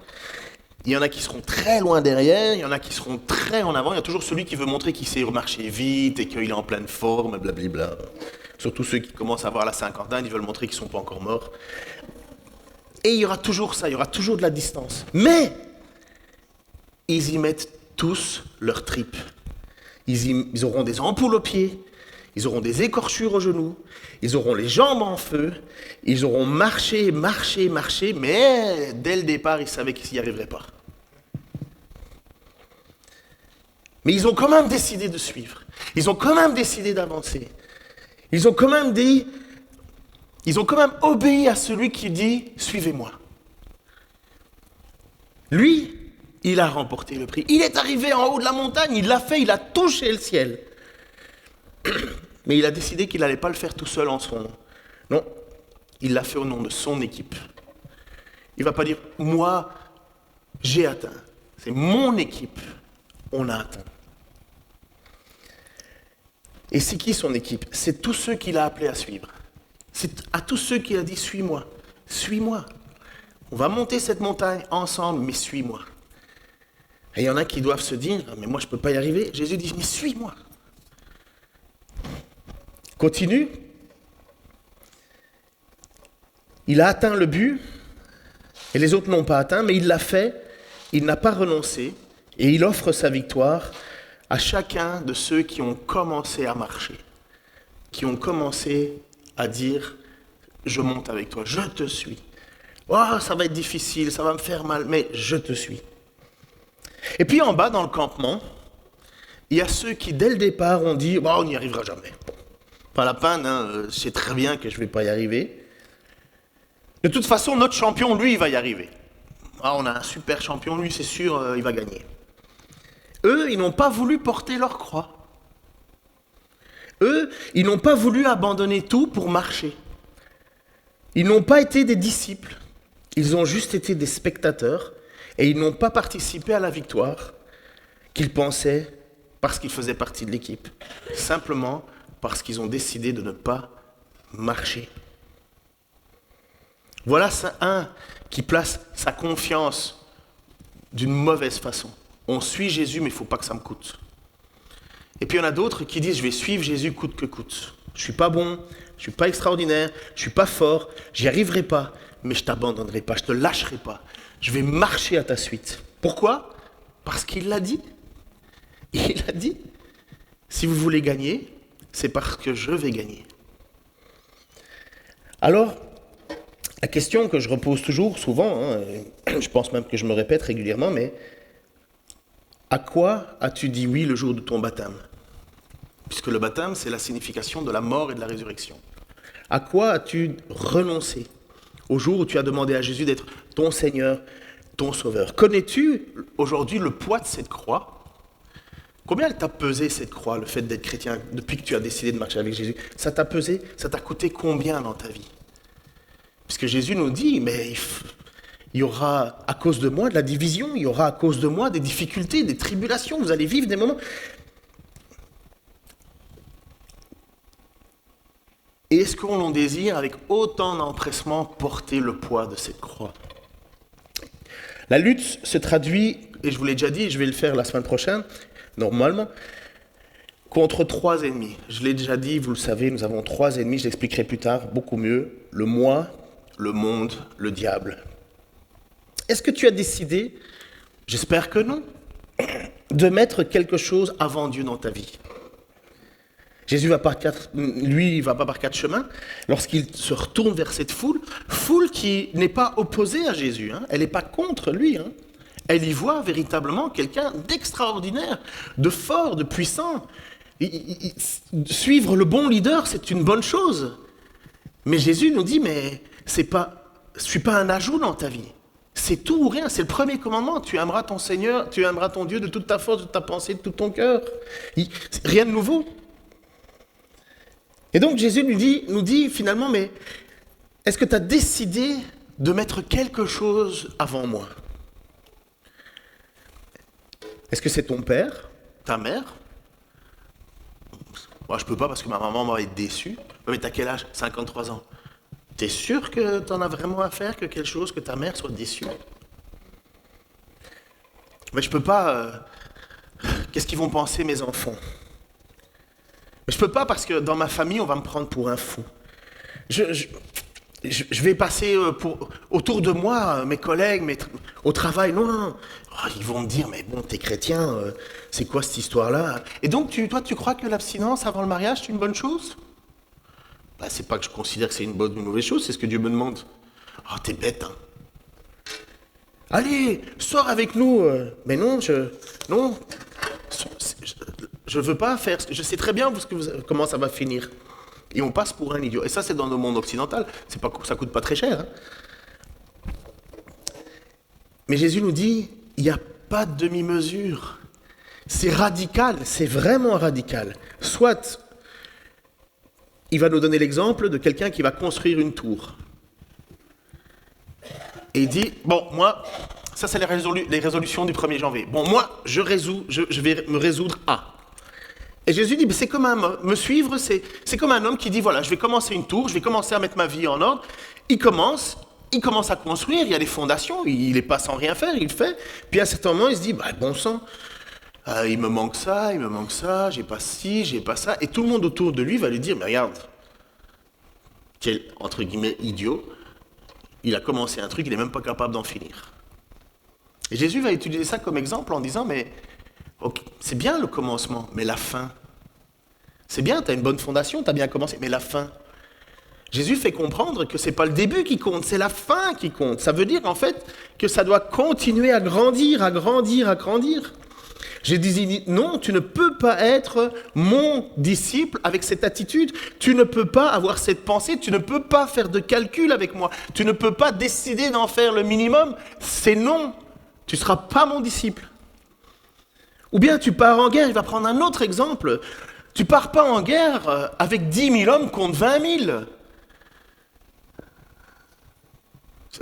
Il y en a qui seront très loin derrière, il y en a qui seront très en avant. Il y a toujours celui qui veut montrer qu'il sait marcher vite et qu'il est en pleine forme, blablabla. Surtout ceux qui commencent à avoir la cinquantaine, ils veulent montrer qu'ils ne sont pas encore morts. Et il y aura toujours ça, il y aura toujours de la distance. Mais ils y mettent tous leurs tripes. Ils auront des ampoules aux pieds, ils auront des écorchures aux genoux, ils auront les jambes en feu, ils auront marché, mais dès le départ, ils savaient qu'ils n'y arriveraient pas. Mais ils ont quand même décidé de suivre. Ils ont quand même décidé d'avancer. Ils ont quand même obéi à celui qui dit « Suivez-moi ». Lui, il a remporté le prix. Il est arrivé en haut de la montagne, il l'a fait, il a touché le ciel. Mais il a décidé qu'il n'allait pas le faire tout seul en son nom. Non, il l'a fait au nom de son équipe. Il ne va pas dire « moi, j'ai atteint ». C'est mon équipe, on a atteint. Et c'est qui son équipe? C'est tous ceux qu'il a appelés à suivre. C'est à tous ceux qu'il a dit « suis-moi, suis-moi ». On va monter cette montagne ensemble, mais suis-moi. Et il y en a qui doivent se dire « mais moi je ne peux pas y arriver ». Jésus dit « mais suis-moi ». Continue. Il a atteint le but, et les autres n'ont pas atteint, mais il l'a fait, il n'a pas renoncé, et il offre sa victoire à chacun de ceux qui ont commencé à marcher, qui ont commencé à dire « je monte avec toi, je te suis ». Oh, ça va être difficile, ça va me faire mal, mais je te suis. Et puis en bas, dans le campement, il y a ceux qui, dès le départ, ont dit oh, « on n'y arrivera jamais ». Pas la peine, je sais très bien que je ne vais pas y arriver. De toute façon, notre champion, lui, il va y arriver. Ah, on a un super champion, lui, c'est sûr, il va gagner. Eux, ils n'ont pas voulu porter leur croix. Eux, ils n'ont pas voulu abandonner tout pour marcher. Ils n'ont pas été des disciples. Ils ont juste été des spectateurs et ils n'ont pas participé à la victoire qu'ils pensaient parce qu'ils faisaient partie de l'équipe. Simplement parce qu'ils ont décidé de ne pas marcher. Voilà un qui place sa confiance d'une mauvaise façon. On suit Jésus, mais il ne faut pas que ça me coûte. Et puis il y en a d'autres qui disent, je vais suivre Jésus coûte que coûte. Je ne suis pas bon, je ne suis pas extraordinaire, je ne suis pas fort, j'y arriverai pas, mais je ne t'abandonnerai pas, je ne te lâcherai pas. Je vais marcher à ta suite. Pourquoi? Parce qu'il l'a dit. Il a dit, si vous voulez gagner, c'est parce que je vais gagner. Alors, la question que je repose toujours, souvent, je pense même que je me répète régulièrement, mais à quoi as-tu dit oui le jour de ton baptême? Puisque le baptême, c'est la signification de la mort et de la résurrection. À quoi as-tu renoncé au jour où tu as demandé à Jésus d'être ton Seigneur, ton Sauveur? Connais-tu aujourd'hui le poids de cette croix? Combien elle t'a pesé cette croix, le fait d'être chrétien, depuis que tu as décidé de marcher avec Jésus? Ça t'a pesé? Ça t'a coûté combien dans ta vie? Puisque Jésus nous dit, mais il y aura à cause de moi de la division, il y aura à cause de moi des difficultés, des tribulations, vous allez vivre des moments. Et est-ce qu'on désire, avec autant d'empressement, porter le poids de cette croix? La lutte se traduit, et je vous l'ai déjà dit, je vais le faire la semaine prochaine, normalement, contre 3 ennemis. Je l'ai déjà dit, vous le savez, nous avons 3 ennemis, je l'expliquerai plus tard, beaucoup mieux. Le moi, le monde, le diable. Est-ce que tu as décidé, j'espère que non, de mettre quelque chose avant Dieu dans ta vie? Jésus va par il va pas par 4 chemins. Lorsqu'il se retourne vers cette foule qui n'est pas opposée à Jésus, elle n'est pas contre lui. Elle y voit véritablement quelqu'un d'extraordinaire, de fort, de puissant. Suivre le bon leader, c'est une bonne chose. Mais Jésus nous dit, mais je ne suis pas un ajout dans ta vie. C'est tout ou rien, c'est le premier commandement. Tu aimeras ton Seigneur, tu aimeras ton Dieu de toute ta force, de ta pensée, de tout ton cœur. Rien de nouveau. Et donc Jésus nous dit finalement, mais est-ce que tu as décidé de mettre quelque chose avant moi? Est-ce que c'est ton père, ta mère? Moi, je ne peux pas parce que ma maman va être déçue. Mais t'as quel âge? 53 ans. T'es sûr que tu en as vraiment à faire que quelque chose, que ta mère soit déçue? Mais je ne peux pas... Qu'est-ce qu'ils vont penser mes enfants? Mais je ne peux pas parce que dans ma famille, on va me prendre pour un fou. Je vais passer autour de moi, mes collègues, au travail. Non. Oh, ils vont me dire, mais bon, t'es chrétien, c'est quoi cette histoire-là? Et donc, toi, tu crois que l'abstinence avant le mariage, c'est une bonne chose? C'est pas que je considère que c'est une bonne ou une mauvaise chose, c'est ce que Dieu me demande. Oh, t'es bête, hein. Allez, sors avec nous. Mais non, je veux pas faire. Je sais très bien comment ça va finir. Et on passe pour un idiot. Et ça, c'est dans le monde occidental. Ça coûte pas très cher. Mais Jésus nous dit, il n'y a pas de demi-mesure. C'est radical, c'est vraiment radical. Soit, il va nous donner l'exemple de quelqu'un qui va construire une tour. Et il dit, bon, moi, ça c'est les résolutions du 1er janvier. Bon, moi, je vais me résoudre à. Et Jésus dit, c'est comme me suivre, c'est comme un homme qui dit, voilà, je vais commencer une tour, je vais commencer à mettre ma vie en ordre. Il commence à construire, il y a des fondations, il n'est pas sans rien faire, il le fait. Puis à un certain moment, il se dit, bon sang, il me manque ça, j'ai pas ci, j'ai pas ça. Et tout le monde autour de lui va lui dire, mais regarde, quel, entre guillemets, idiot, il a commencé un truc, il n'est même pas capable d'en finir. Et Jésus va utiliser ça comme exemple en disant, mais okay, c'est bien le commencement, mais la fin. C'est bien, tu as une bonne fondation, tu as bien commencé, mais la fin. Jésus fait comprendre que ce n'est pas le début qui compte, c'est la fin qui compte. Ça veut dire en fait que ça doit continuer à grandir, à grandir, à grandir. Jésus dit, non, tu ne peux pas être mon disciple avec cette attitude. Tu ne peux pas avoir cette pensée, tu ne peux pas faire de calcul avec moi. Tu ne peux pas décider d'en faire le minimum. C'est non, tu ne seras pas mon disciple. Ou bien tu pars en guerre, il va prendre un autre exemple. Tu ne pars pas en guerre avec 10 000 hommes contre 20 000.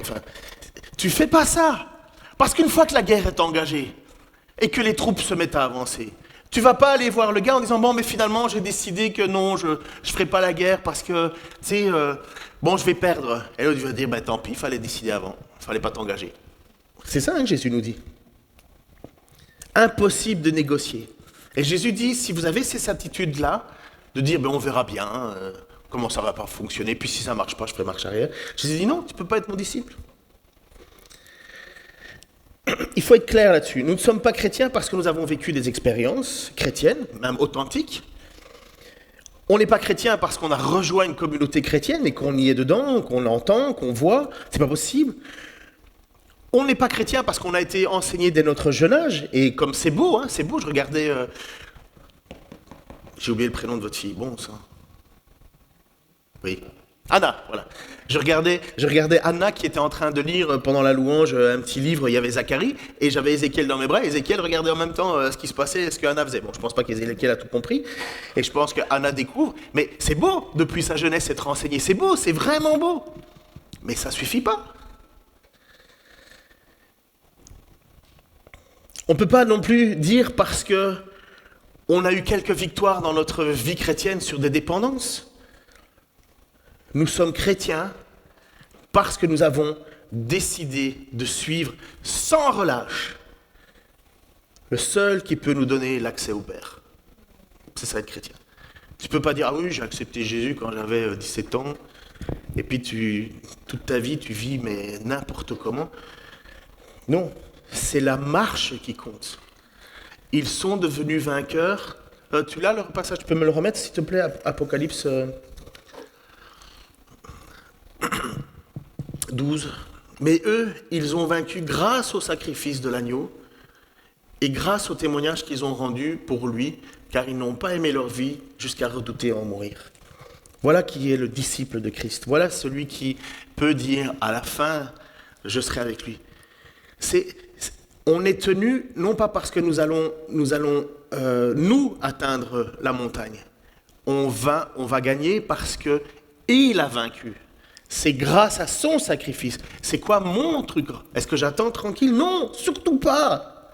Enfin, tu ne fais pas ça. Parce qu'une fois que la guerre est engagée, et que les troupes se mettent à avancer, tu ne vas pas aller voir le gars en disant « Bon, mais finalement, j'ai décidé que non, je ne ferai pas la guerre parce que, tu sais, je vais perdre. » Et l'autre va dire « Tant pis, il fallait décider avant, il ne fallait pas t'engager. » C'est ça que Jésus nous dit. Impossible de négocier. Et Jésus dit, si vous avez ces attitudes-là, de dire, on verra bien comment ça va pas fonctionner, puis si ça ne marche pas, je ferai marche arrière. Jésus dit, non, tu ne peux pas être mon disciple. Il faut être clair là-dessus. Nous ne sommes pas chrétiens parce que nous avons vécu des expériences chrétiennes, même authentiques. On n'est pas chrétien parce qu'on a rejoint une communauté chrétienne et qu'on y est dedans, qu'on l'entend, qu'on voit. C'est pas possible. On n'est pas chrétien parce qu'on a été enseigné dès notre jeune âge. Et comme c'est beau, je regardais... J'ai oublié le prénom de votre fille. Bon, ça. Oui. Anna, voilà. Je regardais Anna qui était en train de lire pendant la louange un petit livre, il y avait Zacharie, et j'avais Ézéchiel dans mes bras. Ézéchiel regardait en même temps ce qui se passait, ce que Anna faisait. Bon, je pense pas qu'Ézéchiel a tout compris, et je pense que Anna découvre, mais c'est beau, depuis sa jeunesse, être enseigné, c'est beau, c'est vraiment beau. Mais ça suffit pas. On ne peut pas non plus dire parce que on a eu quelques victoires dans notre vie chrétienne sur des dépendances. Nous sommes chrétiens parce que nous avons décidé de suivre sans relâche le seul qui peut nous donner l'accès au Père. C'est ça être chrétien. Tu ne peux pas dire « Ah oui, j'ai accepté Jésus quand j'avais 17 ans, et puis toute ta vie tu vis mais n'importe comment. » Non, c'est la marche qui compte. Ils sont devenus vainqueurs. Tu l'as le passage, tu peux me le remettre s'il te plaît, Apocalypse 12. Mais eux, ils ont vaincu grâce au sacrifice de l'agneau et grâce au témoignage qu'ils ont rendu pour lui, car ils n'ont pas aimé leur vie jusqu'à redouter en mourir. Voilà qui est le disciple de Christ. Voilà celui qui peut dire à la fin, je serai avec lui. On est tenu, non pas parce que nous allons nous atteindre la montagne. On va gagner parce que il a vaincu. C'est grâce à son sacrifice. C'est quoi mon truc? Est-ce que j'attends tranquille? Non, surtout pas.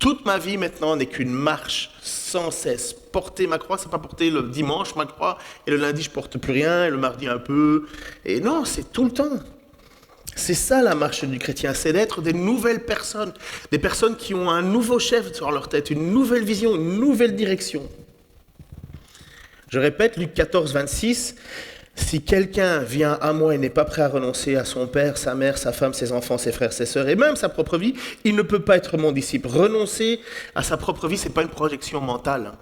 Toute ma vie maintenant n'est qu'une marche sans cesse. Porter ma croix, c'est pas porter le dimanche ma croix, et le lundi je porte plus rien, et le mardi un peu. Et non, c'est tout le temps. C'est ça la marche du chrétien, c'est d'être des nouvelles personnes, des personnes qui ont un nouveau chef sur leur tête, une nouvelle vision, une nouvelle direction. Je répète, Luc 14, 26, « Si quelqu'un vient à moi et n'est pas prêt à renoncer à son père, sa mère, sa femme, ses enfants, ses frères, ses sœurs, et même sa propre vie, il ne peut pas être mon disciple. » Renoncer à sa propre vie, ce n'est pas une projection mentale.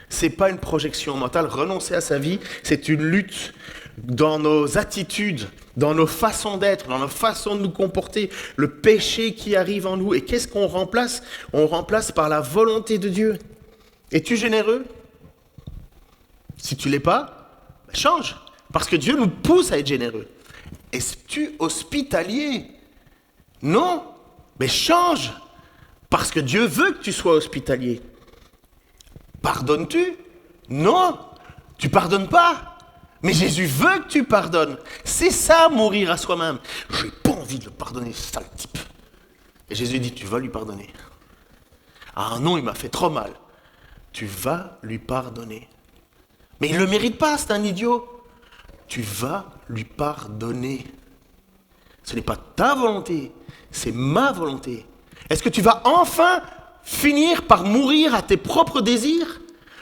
Ce n'est pas une projection mentale. Renoncer à sa vie, c'est une lutte dans nos attitudes, dans nos façons d'être, dans nos façons de nous comporter, le péché qui arrive en nous. Et qu'est-ce qu'on remplace? On remplace par la volonté de Dieu. Es-tu généreux? Si tu ne l'es pas, change. Parce que Dieu nous pousse à être généreux. Es-tu hospitalier? Non. Mais change, parce que Dieu veut que tu sois hospitalier. Pardonnes-tu? Non, tu pardonnes pas. Mais Jésus veut que tu pardonnes. C'est ça, mourir à soi-même. J'ai pas envie de le pardonner, ce sale type. Et Jésus dit, tu vas lui pardonner. Ah non, il m'a fait trop mal. Tu vas lui pardonner. Mais il ne le mérite pas, c'est un idiot. Tu vas lui pardonner. Ce n'est pas ta volonté, c'est ma volonté. Est-ce que tu vas enfin finir par mourir à tes propres désirs?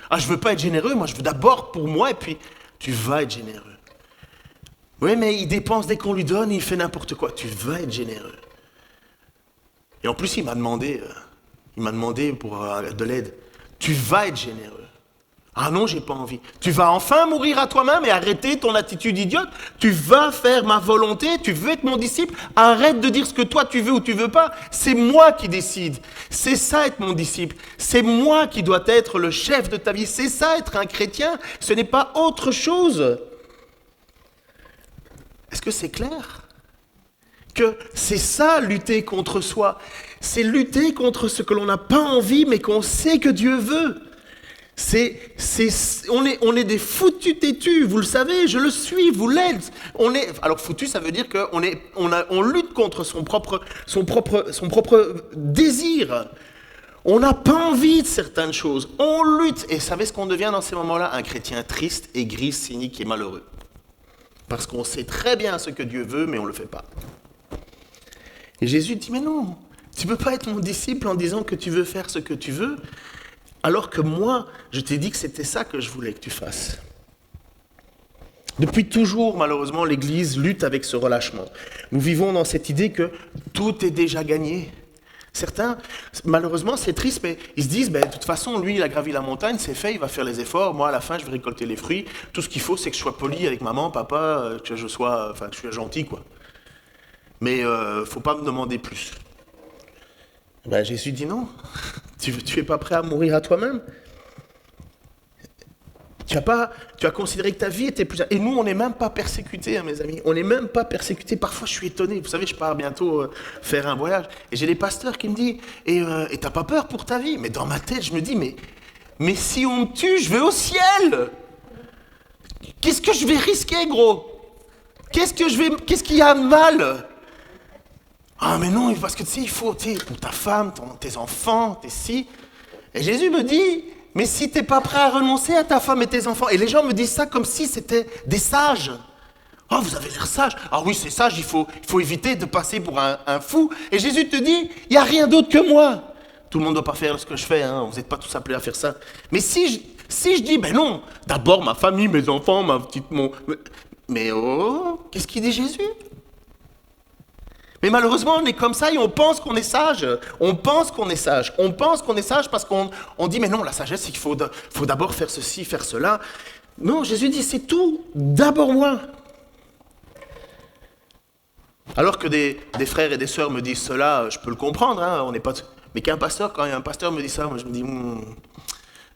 Ah, je ne veux pas être généreux, moi je veux d'abord pour moi et puis tu vas être généreux. Oui, mais il dépense dès qu'on lui donne, il fait n'importe quoi. Tu vas être généreux. Et en plus, il m'a demandé pour de l'aide. Tu vas être généreux. Ah non, j'ai pas envie. Tu vas enfin mourir à toi-même et arrêter ton attitude idiote. Tu vas faire ma volonté, tu veux être mon disciple. Arrête de dire ce que toi tu veux ou tu veux pas. C'est moi qui décide. C'est ça être mon disciple. C'est moi qui dois être le chef de ta vie. C'est ça être un chrétien. Ce n'est pas autre chose. Est-ce que c'est clair? Que c'est ça, lutter contre soi. C'est lutter contre ce que l'on n'a pas envie, mais qu'on sait que Dieu veut. On est des foutus têtus, vous le savez, je le suis, vous l'êtes. Alors foutu, ça veut dire qu'on lutte contre son propre désir. On n'a pas envie de certaines choses. On lutte. Et savez ce qu'on devient dans ces moments-là? Un chrétien triste, aigri, cynique et malheureux. Parce qu'on sait très bien ce que Dieu veut, mais on ne le fait pas. Et Jésus dit, mais non, tu ne peux pas être mon disciple en disant que tu veux faire ce que tu veux, alors que moi, je t'ai dit que c'était ça que je voulais que tu fasses. Depuis toujours, malheureusement, l'Église lutte avec ce relâchement. Nous vivons dans cette idée que tout est déjà gagné. Certains, malheureusement, c'est triste, mais ils se disent, de toute façon, lui, il a gravi la montagne, c'est fait, il va faire les efforts. Moi, à la fin, je vais récolter les fruits. Tout ce qu'il faut, c'est que je sois poli avec maman, papa, que je sois gentil, quoi. Mais il ne faut pas me demander plus. Jésus dit non. Tu es pas prêt à mourir à toi-même? Tu as considéré que ta vie était plus... Et nous, on n'est même pas persécutés, hein, mes amis. On n'est même pas persécutés. Parfois, je suis étonné. Vous savez, je pars bientôt faire un voyage. Et j'ai des pasteurs qui me disent, et t'as pas peur pour ta vie? Mais dans ma tête, je me dis, mais si on me tue, je vais au ciel. Qu'est-ce que je vais risquer, gros? Qu'est-ce qu'il y a de mal? Ah, mais non, parce que tu sais, il faut, pour ta femme, tes enfants, tes si. Et Jésus me dit, mais si tu n'es pas prêt à renoncer à ta femme et tes enfants, et les gens me disent ça comme si c'était des sages. Oh, vous avez l'air sage. Ah oui, c'est sage, il faut éviter de passer pour un fou. Et Jésus te dit, il n'y a rien d'autre que moi. Tout le monde ne doit pas faire ce que je fais, hein, vous n'êtes pas tous appelés à faire ça. Mais si je dis, non, d'abord ma famille, mes enfants, Mais oh, qu'est-ce qu'il dit Jésus? Mais malheureusement, on est comme ça et on pense qu'on est sage. On pense qu'on est sage. On pense qu'on est sage parce qu'on dit, mais non, la sagesse, c'est qu'il faut d'abord faire ceci, faire cela. Non, Jésus dit, c'est tout. D'abord moi. Alors que des frères et des sœurs me disent cela, je peux le comprendre. Hein, on n'est pas... Mais quand un pasteur me dit ça, moi je me dis,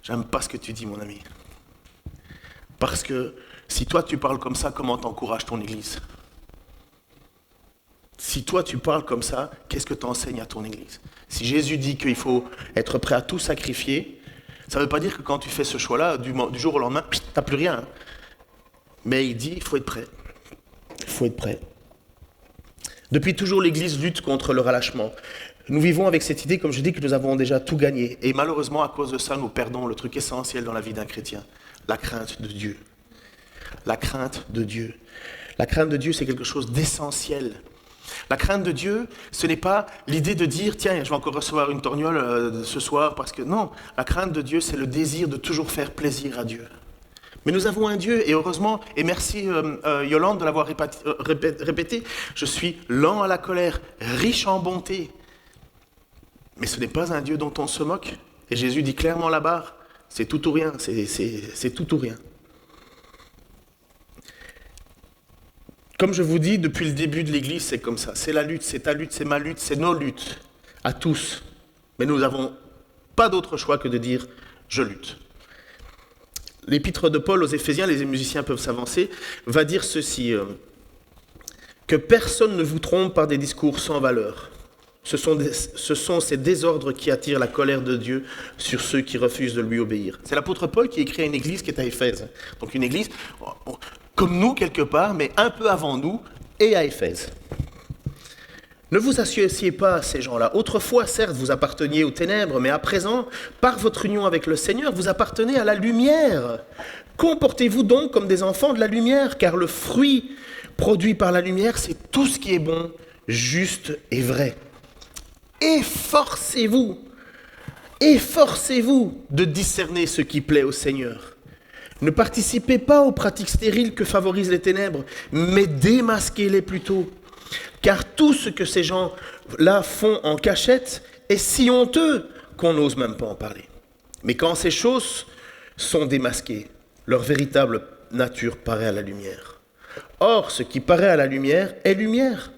j'aime pas ce que tu dis, mon ami. Parce que si toi tu parles comme ça, comment t'encourages ton église? Si toi tu parles comme ça, qu'est-ce que tu enseignes à ton église? Si Jésus dit qu'il faut être prêt à tout sacrifier, ça ne veut pas dire que quand tu fais ce choix-là, du jour au lendemain, tu n'as plus rien. Mais il dit, il faut être prêt. Il faut être prêt. Depuis toujours, l'Église lutte contre le relâchement. Nous vivons avec cette idée, comme je dis, que nous avons déjà tout gagné. Et malheureusement, à cause de ça, nous perdons le truc essentiel dans la vie d'un chrétien, la crainte de Dieu. La crainte de Dieu. La crainte de Dieu, c'est quelque chose d'essentiel. La crainte de Dieu, ce n'est pas l'idée de dire « Tiens, je vais encore recevoir une torgnole ce soir parce que... » Non, la crainte de Dieu, c'est le désir de toujours faire plaisir à Dieu. Mais nous avons un Dieu, et heureusement, et merci Yolande de l'avoir répété, je suis lent à la colère, riche en bonté. Mais ce n'est pas un Dieu dont on se moque. Et Jésus dit clairement là-bas, c'est tout ou rien, c'est tout ou rien. Comme je vous dis, depuis le début de l'Église, c'est comme ça. C'est la lutte, c'est ta lutte, c'est ma lutte, c'est nos luttes, à tous. Mais nous n'avons pas d'autre choix que de dire « je lutte ». L'épître de Paul aux Éphésiens, les musiciens peuvent s'avancer, va dire ceci, que personne ne vous trompe par des discours sans valeur. Ce sont ces désordres qui attirent la colère de Dieu sur ceux qui refusent de lui obéir. C'est l'apôtre Paul qui écrit à une église qui est à Éphèse. Donc une église comme nous quelque part, mais un peu avant nous, et à Éphèse. Ne vous associez pas à ces gens-là. Autrefois, certes, vous apparteniez aux ténèbres, mais à présent, par votre union avec le Seigneur, vous appartenez à la lumière. Comportez-vous donc comme des enfants de la lumière, car le fruit produit par la lumière, c'est tout ce qui est bon, juste et vrai. Efforcez-vous de discerner ce qui plaît au Seigneur. Ne participez pas aux pratiques stériles que favorisent les ténèbres, mais démasquez-les plutôt. Car tout ce que ces gens-là font en cachette est si honteux qu'on n'ose même pas en parler. Mais quand ces choses sont démasquées, leur véritable nature paraît à la lumière. Or, ce qui paraît à la lumière est lumière.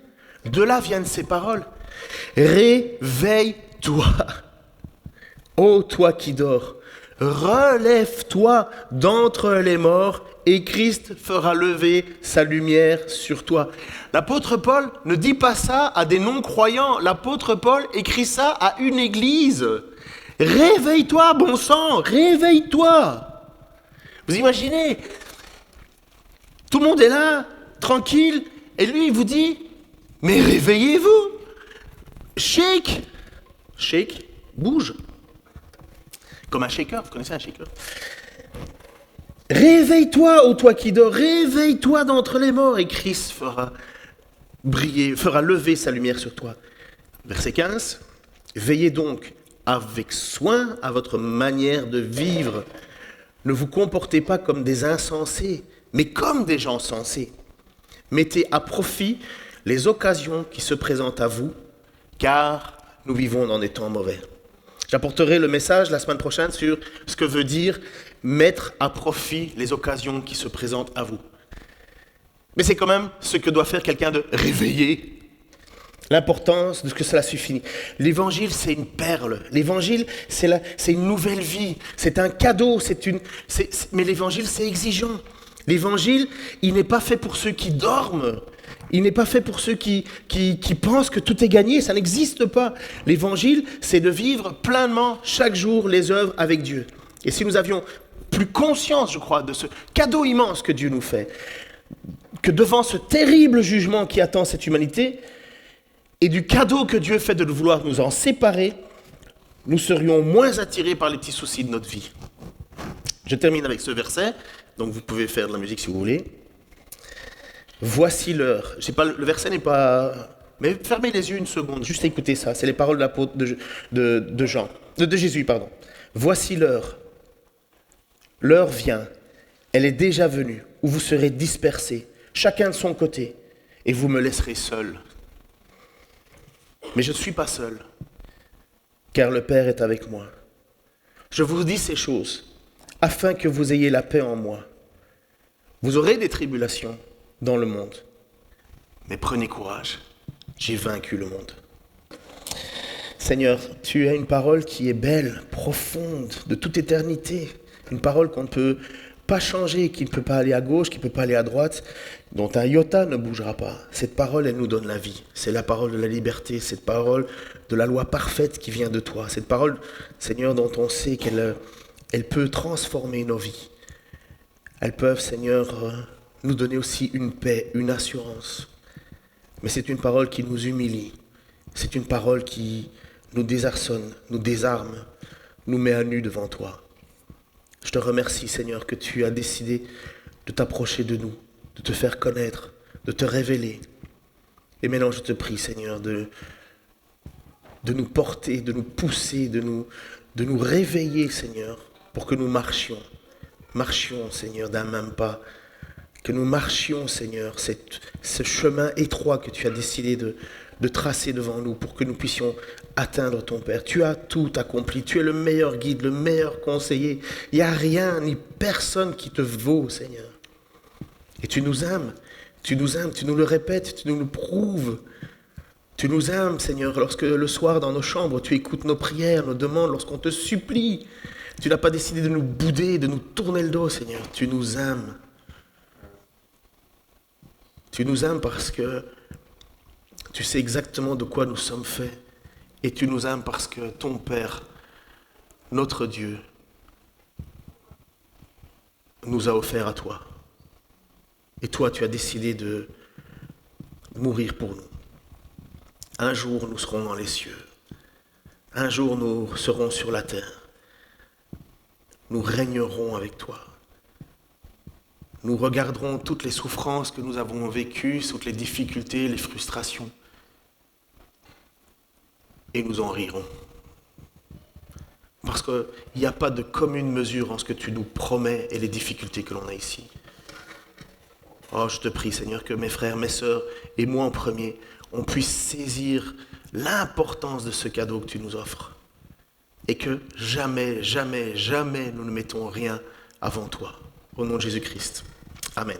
De là viennent ces paroles. Réveille-toi, ô toi qui dors. Relève-toi d'entre les morts et Christ fera lever sa lumière sur toi. L'apôtre Paul ne dit pas ça à des non-croyants. L'apôtre Paul écrit ça à une église. Réveille-toi, bon sang, réveille-toi. Vous imaginez, tout le monde est là, tranquille, et lui il vous dit, mais réveillez-vous, shake, bouge. Comme un shaker, vous connaissez un shaker? Réveille-toi, ô toi qui dors, réveille-toi d'entre les morts, et Christ fera lever sa lumière sur toi. Verset 15, veillez donc avec soin à votre manière de vivre. Ne vous comportez pas comme des insensés, mais comme des gens sensés. Mettez à profit les occasions qui se présentent à vous, car nous vivons dans des temps mauvais. J'apporterai le message la semaine prochaine sur ce que veut dire mettre à profit les occasions qui se présentent à vous. Mais c'est quand même ce que doit faire quelqu'un de réveillé. L'importance de ce que cela suffit. L'évangile, c'est une perle. L'évangile, c'est une nouvelle vie. C'est un cadeau. Mais l'évangile, c'est exigeant. L'évangile, il n'est pas fait pour ceux qui dorment. Il n'est pas fait pour ceux qui pensent que tout est gagné. Ça n'existe pas. L'évangile, c'est de vivre pleinement chaque jour les œuvres avec Dieu. Et si nous avions plus conscience, je crois, de ce cadeau immense que Dieu nous fait, que devant ce terrible jugement qui attend cette humanité, et du cadeau que Dieu fait de vouloir nous en séparer, nous serions moins attirés par les petits soucis de notre vie. Je termine avec ce verset, donc vous pouvez faire de la musique si vous voulez. Voici l'heure. Le verset n'est pas... Mais fermez les yeux une seconde, juste écoutez ça. C'est les paroles de l'apôtre de Jésus. Voici l'heure. L'heure vient. Elle est déjà venue, où vous serez dispersés, chacun de son côté, et vous me laisserez seul. Mais je ne suis pas seul, car le Père est avec moi. Je vous dis ces choses, afin que vous ayez la paix en moi. Vous aurez des tribulations dans le monde, mais prenez courage, j'ai vaincu le monde. Seigneur, tu as une parole qui est belle, profonde, de toute éternité, une parole qu'on ne peut pas changer, qui ne peut pas aller à gauche, qui ne peut pas aller à droite, dont un iota ne bougera pas. Cette parole, elle nous donne la vie. C'est la parole de la liberté, cette parole de la loi parfaite qui vient de toi. Cette parole, Seigneur, dont on sait qu'elle peut transformer nos vies. Elles peuvent, Seigneur, nous donner aussi une paix, une assurance. Mais c'est une parole qui nous humilie. C'est une parole qui nous désarçonne, nous désarme, nous met à nu devant toi. Je te remercie, Seigneur, que tu as décidé de t'approcher de nous, de te faire connaître, de te révéler. Et maintenant, je te prie, Seigneur, de nous porter, de nous pousser, de nous réveiller, Seigneur, pour que nous marchions. Marchions, Seigneur, d'un même pas. Que nous marchions, Seigneur, ce chemin étroit que tu as décidé de tracer devant nous pour que nous puissions atteindre ton Père. Tu as tout accompli. Tu es le meilleur guide, le meilleur conseiller. Il n'y a rien ni personne qui te vaut, Seigneur. Et tu nous aimes, tu nous le répètes, tu nous le prouves. Tu nous aimes, Seigneur, lorsque le soir dans nos chambres, tu écoutes nos prières, nos demandes, lorsqu'on te supplie. Tu n'as pas décidé de nous bouder, de nous tourner le dos, Seigneur. Tu nous aimes. Tu nous aimes parce que tu sais exactement de quoi nous sommes faits. Et tu nous aimes parce que ton Père, notre Dieu, nous a offert à toi. Et toi, tu as décidé de mourir pour nous. Un jour, nous serons dans les cieux. Un jour, nous serons sur la terre. Nous régnerons avec toi. Nous regarderons toutes les souffrances que nous avons vécues, toutes les difficultés, les frustrations. Et nous en rirons. Parce qu'il n'y a pas de commune mesure en ce que tu nous promets et les difficultés que l'on a ici. Oh, je te prie, Seigneur, que mes frères, mes sœurs, et moi en premier, on puisse saisir l'importance de ce cadeau que tu nous offres. Et que jamais, jamais, jamais nous ne mettons rien avant toi. Au nom de Jésus-Christ. Amen.